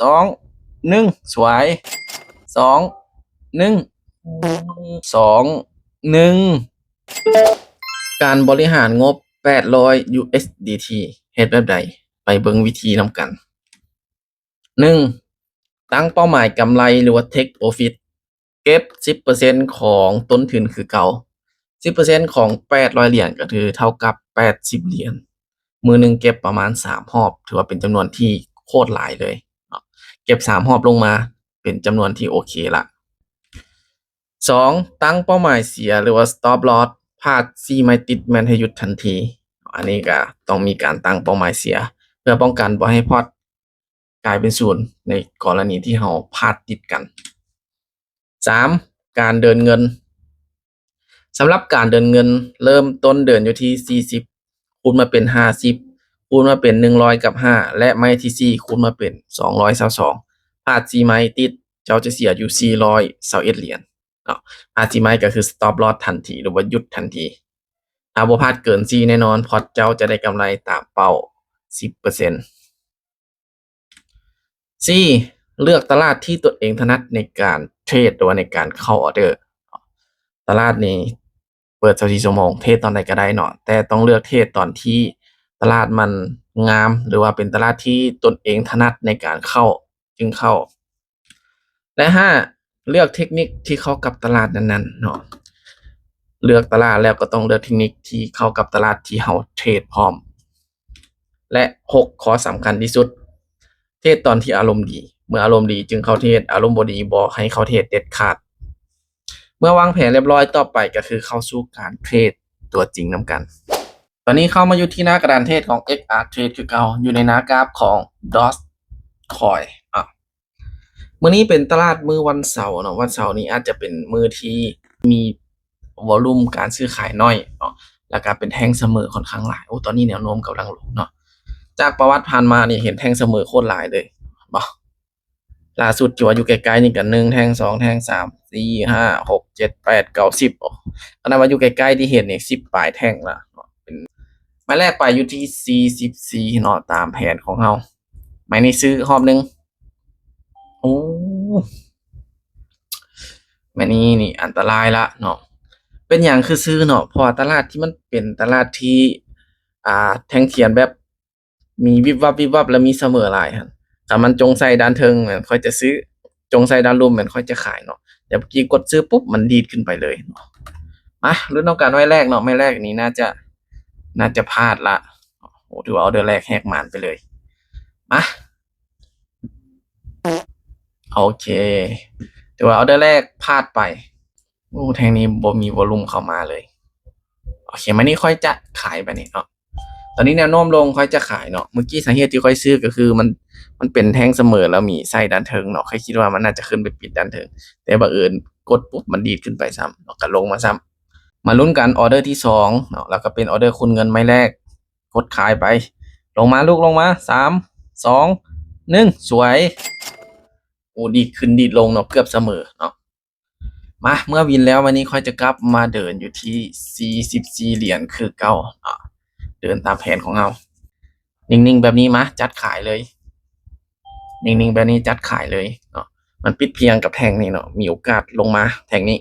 2 1สวย2 1 2 1การบริหารงบ800 USDT เฮ็ดแบบใดไปเบิ่งวิธีนำกัน1ตั้งเป้าหมายกำไรหรือว่า Take Profit เก็บ 10% ของต้นทุนคือเก่า 10% ของ800เหรียญก็คือเท่ากับ80เหรียญมื้อหนึ่งเก็บประมาณ3รอบถือว่าเป็นจำนวนที่โคตรหลายเลยเนาะเก็บ3รอบลงมาเป็นจำนวนที่โอเคละ2ตั้งเป้าหมายเสียหรือว่า Stop Loss พลาด4ไม่ติดแม่นให้หยุดทันทีอันนี้ก็ต้องมีการตั้งเป้าหมายเสียเพื่อป้องกันบ่ให้พอร์ตกลายเป็นศูนย์ในกรณีที่เราพลาดติดกัน3การเดินเงินสำหรับการเดินเงินเริ่มต้นเดินอยู่ที่40คูณมาเป็น50คูณมาเป็น100กับ5และไม้ที่4คูณมาเป็น222พลาด4ไม้ติดเจ้าจะเสียอยู่421เหรียญเนาะพลาด4ไม้ก็คือ stop loss ทันทีหรือว่าหยุดทันทีถ้าบ่พลาดเกิน4แน่นอนพอร์ตเจ้าจะได้กำไรตามเป้า 10% 4เลือกตลาดที่ตัวเองถนัดในการเทรดหรือว่าในการเข้าออเดอร์ตลาดนี้เปิด24ชั่วโมงเทรดตอนใดก็ได้เนาะแต่ต้องเลือกเทรดตอนที่ตลาดมันงามหรือว่าเป็นตลาดที่ตนเองถนัดในการเข้าจึงเข้าและ5เลือกเทคนิคที่เข้ากับตลาดนั้นๆเนาะเลือกตลาดแล้วก็ต้องเลือกเทคนิคที่เข้ากับตลาดที่เราเทรดพร้อมและ6ข้อสำคัญที่สุดเทรดตอนที่อารมณ์ดีเมื่ออารมณ์ดีจึงเข้าเทรดอารมณ์บ่ดีบ่ให้เข้าเทรดเด็ดขาดเมื่อวางแผนเรียบร้อยต่อไปก็คือเข้าสู่การเทรดตัวจริงนำกันตอนนี้เข้ามาอยู่ที่หน้ากระดานเทรดของ XR Trade คือเก่าอยู่ในหน้ากราฟของ Dogecoin มื้อนี้เป็นตลาดมื้อวันเสาร์เนาะวันเสาร์นี้อาจจะเป็นมื้อที่มีวอลลุ่มการซื้อขายน้อยเนาะแล้วก็เป็นแท่งเสมอค่อนข้างหลายตอนนี้แนวโน้มกำลังลงเนาะจากประวัติผ่านมานี่เห็นแท่งเสมอโคตรหลายเลยบ่ล่าสุดที่ว่าอยู่ใกล้ๆนี่ก็1แท่ง2แท่ง3 4 5 6 7 8 9 10ขนาดว่าอยู่ใกล้ๆที่เห็นนี่10ปลายแท่งละเป็นไม้แรกไปอยู่ที่44เนาะตามแผนของเราไม้นี้ซื้อรอบนึงโอ้ไม้นี้นี่อันตรายละเนาะเป็นหยังคือซื้อเนาะเพราะว่าตลาดที่มันเป็นตลาดที่แท่งเทียนแบบมีวิบวับแล้วมีเสมอหลายหั่นถ้ามันจงใส่ด้านเทิงแม่นค่อยจะซื้อจงใส่ด้านลุ่มแม่นค่อยจะขายเนาะแต่เมื่อกี้กดซื้อปุ๊บมันดีดขึ้นไปเลยเนาะมาลุ้นเอากันไว้แรกเนาะไม่แรกนี้น่าจะพลาดละโอ้ถือว่าออเดอร์แรกแหกมานไปเลยมาโอเคถือว่าออเดอร์แรกพลาดไปโอ้แท่งนี้บ่มีวอลลุ่มเข้ามาเลยโอเคมานี่ค่อยจะขายไปนี่เนาะตอนนี้แนวโน้มลงค่อยจะขายเนาะเมื่อกี้สาเหตุที่ค่อยซื้อก็คือมันเป็นแท่งเสมอแล้วมีไส้ด้านเทิงเนาะค่อยคิดว่ามันน่าจะขึ้นไปปิดด้านเทิงแต่บังเอิญกดปุ๊บมันดีดขึ้นไปซ้ำเนาะก็ลงมาซ้ำมาลุ้นกันออเดอร์ที่2เนาะแล้วก็เป็นออเดอร์คูณเงินไม้แรกกดขายไปลงมาลูกลงมา3 2 1สวยโอ้ดีดขึ้นดีดลงเนาะเกือบเสมอเนาะมาเมื่อวินแล้ววันนี้ค่อยจะกลับมาเดินอยู่ที่44เหรียญคือเก่าเดินตามแผนของเรานิ่งๆแบบนี้มาจัดขายเลยนิ่งๆแบบนี้จัดขายเลยเนาะมันปิดเพียงกับแท่งนี้เนาะมีโอกาสลงมาแท่งนี้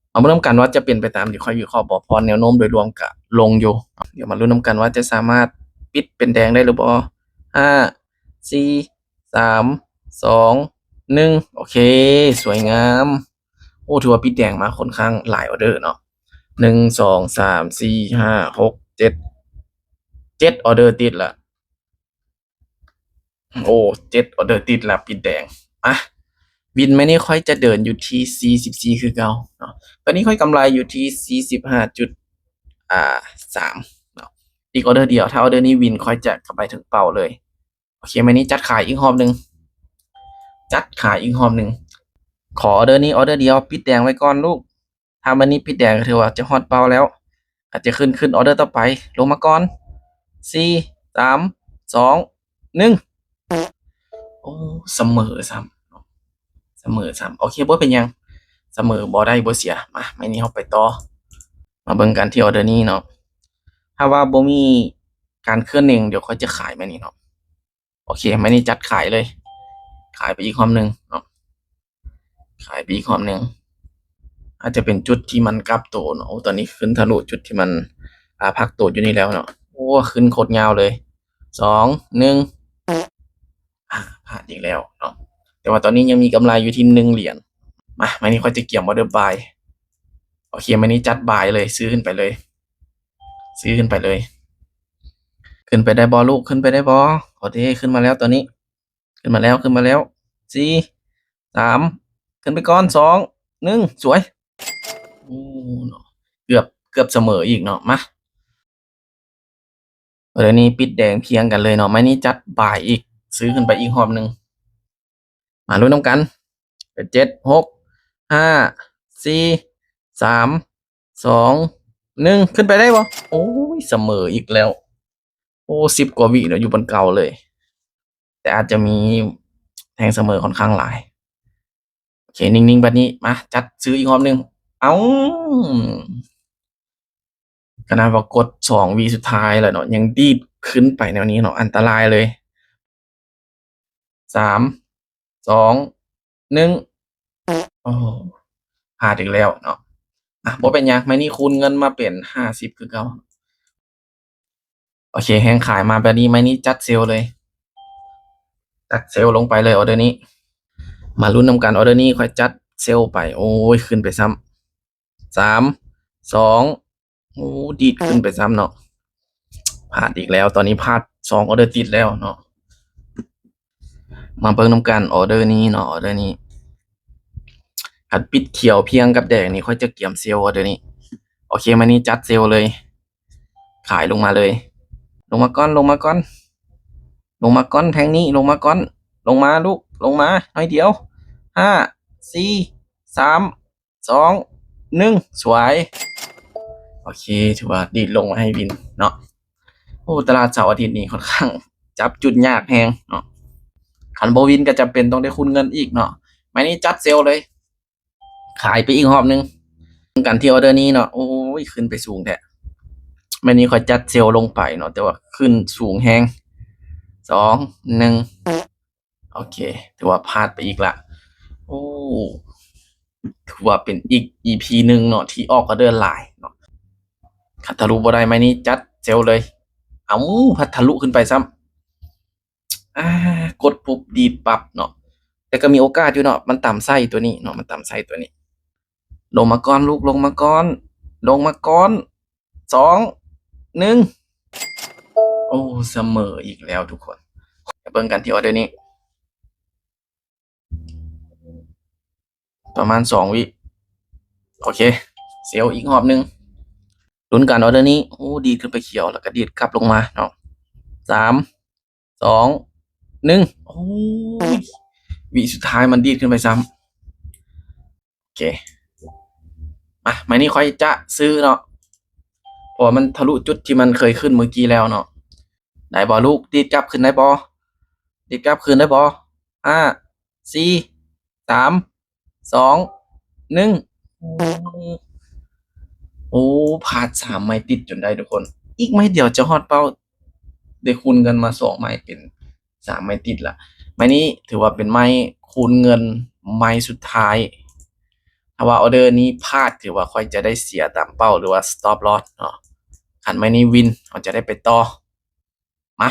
เอามาลุ้นกันว่าจะเป็นไปตามที่ค่อยวิเคราะห์บ่เพราะแนวโน้มโดยรวมก็ลงอยู่เดี๋ยวมาลุ้นกันว่าจะสามารถปิดเป็นแดงได้หรือบ่5 4 3 2 1โอเคสวยงามโอ้ถือว่าปิดแดงมาค่อนข้างหลายออเดอร์เนาะ1 2 3 4 5 6 7ออเดอร์ติดละโอ้7ออเดอร์ติดละปิดแดงวินแม่นี่ค่อยจะเดินอยู่ที่44คือเก่าเนาะตอนนี้ค่อยกำไรอยู่ที่45.3เนาะอีกออเดอร์เดียวถ้าออเดอร์นี้วินค่อยจะกลับไปถึงเป้าเลยโอเคแม่นี้จัดขายอีกรอบนึงขอออเดอร์นี้ออเดอร์เดียวปิดแดงไว้ก่อนลูกถ้าวันนี้ปิดแดงก็ถือว่าจะฮอดเป้าแล้วอาจจะขึ้นออเดอร์ต่อไปลงมาก่อน4 3 2 1โอ้เสมอซ้ำโอเคบ่เป็นหยังเสมอบ่ได้บ่เสียมาไม่นี้เราไปต่อมาเบิ่งกันที่ออเดอร์นี้เนาะถ้าว่าบ่มีการเคลื่อนเดี๋ยวค่อยจะขายแม่นี้เนาะโอเคแม่นี้จัดขายเลย ขายไปอีกหอมหนึ่งเนาะขายไปอีกหอมหนึ่งอาจจะเป็นจุดที่มันกลับตัวเนาะตอนนี้ขึ้นทะลุจุดที่มันพักตัวอยู่นี่แล้วเนาะโอ้ขึ้นโคตรยาวเลย2 1พลาดอีกแล้วเนาะแต่ว่าตอนนี้ยังมีกำไรอยู่ที่1 เหรียญมาวันนี้ค่อยจะเกี่ยมออเดอร์บายโอเควันนี้จัดบายเลยซื้อขึ้นไปเลยซื้อขึ้นไปเลยขึ้นไปได้บอลูกขึ้นไปได้บอโอเคขึ้นมาแล้วตอนนี้ขึ้นมาแล้วขึ้นมาแล้ว4 3ขึ้นไปก่อน2 1สวยโอ้เนาะเกือบเสมออีกเนาะมาเดี๋ยวนี้ปิดแดงเพียงกันเลยเนาะไม่นี้จัดบ่ายอีกซื้อขึ้นไปอีกรอบหนึ่งมาลุ้นน้ำกันเป็น7 6 5 4 3 2 1ขึ้นไปได้บ่โอ้ยเสมออีกแล้วโอ้10 กว่าวิเนาะอยู่บนเก่าเลยแต่อาจจะมีแทงเสมอค่อนข้างหลายโอเคนิ่งๆแบบนี้มาจัดซื้ออีกรอบหนึ่งเอาขนาดว่ากด2 วิสุดท้ายแล้วเนาะยังดีดขึ้นไปแนวนี้เนาะอันตรายเลย3 2 1โอ้พลาดอีกแล้วเนาะบ่เป็นหยังมื้อนี้คูณเงินมาเป็น50คือเก่าโอเคแฮงขายมาแบบนี้มื้อนี้จัดเซลเลยจัดเซลลงไปเลยออเดอร์นี้มาลุ้นนำกันออเดอร์นี้ค่อยจัดเซลไปโอ้ยขึ้นไปซ้ำ3 2โอ้ดีดขึ้นไปซ้ำเนาะพลาดอีกแล้วตอนนี้พลาด2 ออเดอร์ติดแล้วเนาะมาเบิ่งนำกันออเดอร์นี้เนาะออเดอร์นี้คันปิดเขียวเพียงกับแดงนี่ค่อยจะเกี่ยมเซลออเดอร์นี้โอเคมื้อนี้จัดเซลเลยขายลงมาเลยลงมาก่อนลงมาก่อนลงมาก่อนแทงนี้ลงมาก่อนลงมาลูกลงมาหน่อยเดียว5 4 3 2 1สวยโอเคถือว่าดีดลงมาให้วินเนาะโอ้ตลาดเสาร์อาทิตย์นี้ค่อนข้างจับจุดยากแฮงเนาะคันบ่วินก็จำเป็นต้องได้คูณเงินอีกเนาะมื้อนี้จัดเซลเลยขายไปอีกรอบหนึ่งกันที่ออเดอร์นี้เนาะโอ้ยขึ้นไปสูงแท้มื้อนี้ค่อยจัดเซลลงไปเนาะแต่ว่าขึ้นสูงแฮง2 1โอเคถือว่าพลาดไปอีกละโอ้ถือว่าเป็นอีก EP หนึ่งเนาะที่ออกออเดอร์หลายเนาะคันทะลุบ่ได้มื้อนี้จัดเซลเลยเอ้าพัดทะลุขึ้นไปซ้ำกดปุ๊บดีดปั๊บเนาะแต่ก็มีโอกาสอยู่เนาะมันต่ำไส้ตัวนี้เนาะมันต่ำไส้ตัวนี้ลงมาก่อนลูกลงมาก่อนลงมาก่อน2 1โอ้เสมออีกแล้วทุกคนไปเบิ่งกันที่ออเดอร์นี้ประมาณ2 วิโอเคเซลอีกรอบหนึ่งลุ้นกันออเดอร์นี้โอ้ดีดขึ้นไปเขียวแล้วก็ดีดกลับลงมาเนาะ3 2 1โอ้ยวิสุดท้ายมันดีดขึ้นไปซ้ำโอเคมามื้อนี้ค่อยจะซื้อเนาะเพราะว่ามันทะลุจุดที่มันเคยขึ้นเมื่อกี้แล้วเนาะได้บ่ลูกดีดกลับขึ้นได้บ่ดีดกลับคืนได้บ่5 4 3 2 1โอ้พลาด3 ไม้ติดจนได้ทุกคนอีกไม้เดียวจะฮอดเป้าได้คูณเงินมา2 ไม้เป็น3 ไม้ติดละไม้นี้ถือว่าเป็นไม้คูณเงินไม้สุดท้ายถ้าว่าออเดอร์นี้พลาดถือว่าค่อยจะได้เสียตามเป้าหรือว่า stop loss เนาะคันไม้นี้วินเราจะได้ไปต่อมา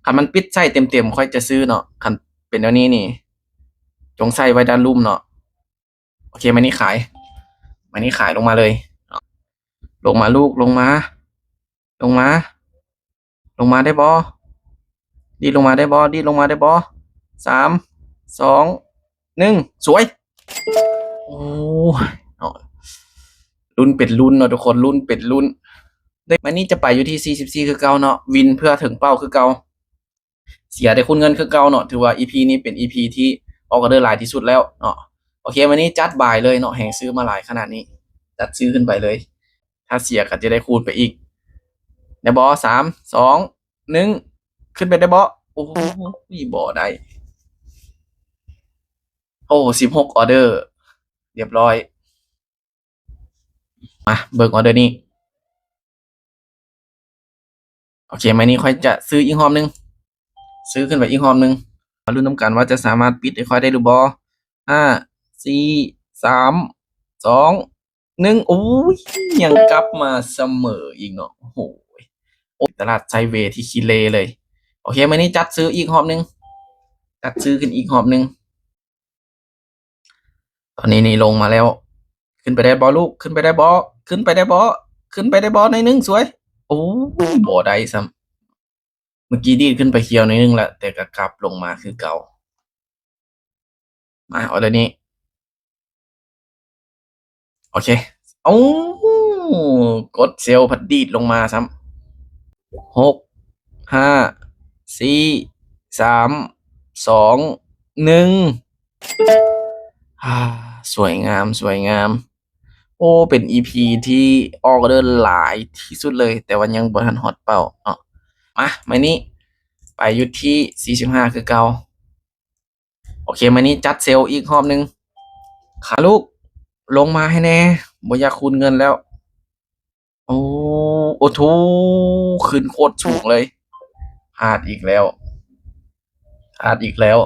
คันมันปิดไส้เต็มๆค่อยจะซื้อเนาะคันเป็นแนวนี้นี่จงใส่ไว้ด้านลุ่มเนาะโอเคไม้นี้ขายไม้นี้ขายลงมาเลยลงมาลูกลงมาลงมาลงมาได้บ่ดีดลงมาได้บ่ดีดลงมาได้บ่3 2 1สวยโอ้เนาะลุ้นเป็นลุ้นเนาะทุกคนลุ้นเป็นลุ้นได้มื้อนี้จะไปอยู่ที่44คือเก่าเนาะวินเพื่อถึงเป้าคือเก่าเสียได้คูณเงินคือเก่าเนาะถือว่า EP นี้เป็น EP ที่ออกออเดอร์หลายที่สุดแล้วเนาะโอเควันนี้จัดบ่ายเลยเนาะแฮงซื้อมาหลายขนาดนี้จัดซื้อขึ้นไปเลยถ้าเสียก็จะได้คูณไปอีกได้บ่3 2 1ขึ้นไปได้บ่โอ้ยบ่ได้โอ้16ออเดอร์เรียบร้อยมาเบิกออเดอร์นี้โอเคมื้อนี้ค่อยจะซื้ออีกรอบหนึ่งซื้อขึ้นไปอีกรอบหนึ่ง มาลุ้นนำกันว่าจะสามารถปิดให้ค่อยได้หรือบ่5 4 3 2 1โอ้ยยังกลับมาเสมออีกเนาะโอ้โหตลาดไซด์เวย์ที่ขี้เหร่เลยโอเคมื้อนี้จัดซื้ออีกรอบหนึ่งจัดซื้อขึ้นอีกรอบหนึ่งตอนนี้นี่ลงมาแล้ว ขึ้นไปได้บ่ลูกขึ้นไปได้บ่ขึ้นไปได้บ่ขึ้นไปได้บ่หน่อยหนึ่งสวยโอ้ยบ่ได้ซ้ำเมื่อกี้ดีดขึ้นไปเขียวหน่อยหนึ่งแล้วแต่ก็กลับลงมาคือเก่ามาเอาเดี๋ยวนี้โอเคโอ้กดเซลล์พัดดีดลงมาซ้ำ6 5 4 3 2 1อ่าสวยงามสวยงามโอ้เป็น EP ที่ออกเดินหลายที่สุดเลยแต่ว่ายังบ่ทันฮอดเป้าเนาะมามื้อนี้ไปอยู่ที่45คือเก่าโอเคมื้อนี้จัดเซลล์อีกรอบหนึ่งขาลูกลงมาให้แน่บ่อยากคูณเงินแล้วโอ้โอ้โธขึ้นโคตรสูงเลยพลาดอีกแล้วพลาดอีกแล้ว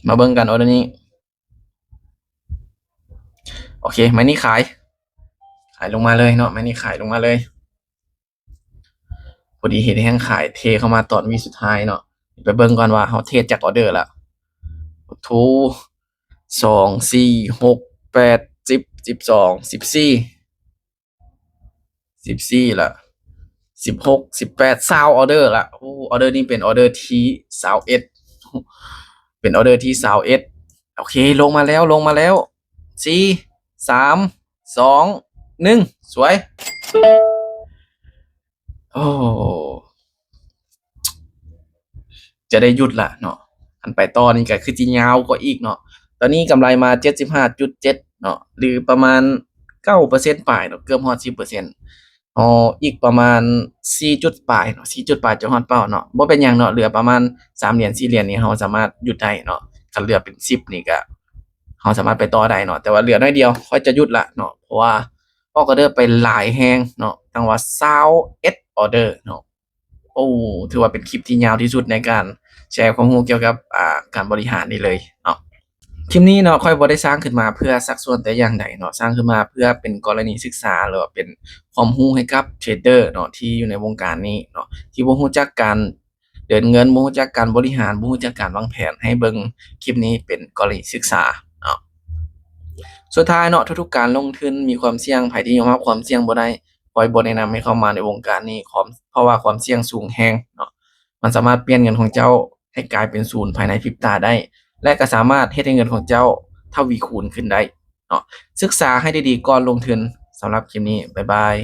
มาเบิ่งกันเอาเดี๋ยวนี้โอเคมื้อนี้ขายลงมาเลยเนาะมื้อนี้ขายลงมาเลยพอดีเห็นแฮ่งขายเทเข้ามาตอนวิสุดท้ายเนาะไปเบิ่งก่อนว่าเฮาเทรดจากออเดอร์แล้วโอ้โธ2 4 6 8 10 12 14 ละ16 18 20ออเดอร์ละโอ้ออเดอร์นี้เป็นออเดอร์ที่21เป็นออเดอร์ที่21โอเคลงมาแล้วลงมาแล้ว4 3 2 1สวยโอ้จะได้หยุดละเนาะอันไปต่อนี่ก็คือสิยาวกว่าอีกเนาะตอนนี้กำไรมา 75.7 เนาะหรือประมาณ9%ปลายเนาะเกือบฮอด10%อีกประมาณ4จุดปลายเนาะ4จุดปลายจะฮอดเป้าเนาะบ่เป็นหยังเนาะเหลือประมาณ3เหรียญ4เหรียญนี่เราสามารถหยุดได้เนาะคันเหลือเป็น10นี่ก็เราสามารถไปต่อได้เนาะแต่ว่าเหลือน้อยเดียวค่อยจะหยุดละเนาะเพราะว่าออกออเดอร์ไปหลายแฮงเนาะตั้งว่า21ออเดอร์เนาะโอ้ถือว่าเป็นคลิปที่ยาวที่สุดในการแชร์ความรู้เกี่ยวกับการบริหารนี่เลยเนาะ คลิปนี้เนาะค่อยบ่ได้สร้างขึ้นมาเพื่อสักส่วนแต่อย่างใดเนาะสร้างขึ้นมาเพื่อเป็นกรณีศึกษาหรือว่าเป็นความรู้ให้กับเทรดเดอร์เนาะที่อยู่ในวงการนี้เนาะที่บ่รู้จักการเดินเงินบ่รู้จักการบริหารบ่รู้จักการวางแผนให้เบิ่งคลิปนี้เป็นกรณีศึกษาเนาะสุดท้ายเนาะทุกๆการลงทุนมีความเสี่ยงไผที่ยอมรับความเสี่ยงบ่ได้ข้อยบ่แนะนำให้เข้ามาในวงการนี้เพราะว่าความเสี่ยงสูงแรงเนาะมันสามารถเปลี่ยนเงินของเจ้าให้กลายเป็นศูนย์ภายในพริบตาได้ และก็สามารถเฮ็ดให้เงินของเจ้าทวีคูณขึ้นได้เนาะศึกษาให้ดีๆก่อนลงทุนสำหรับคลิปนี้บ๊ายบาย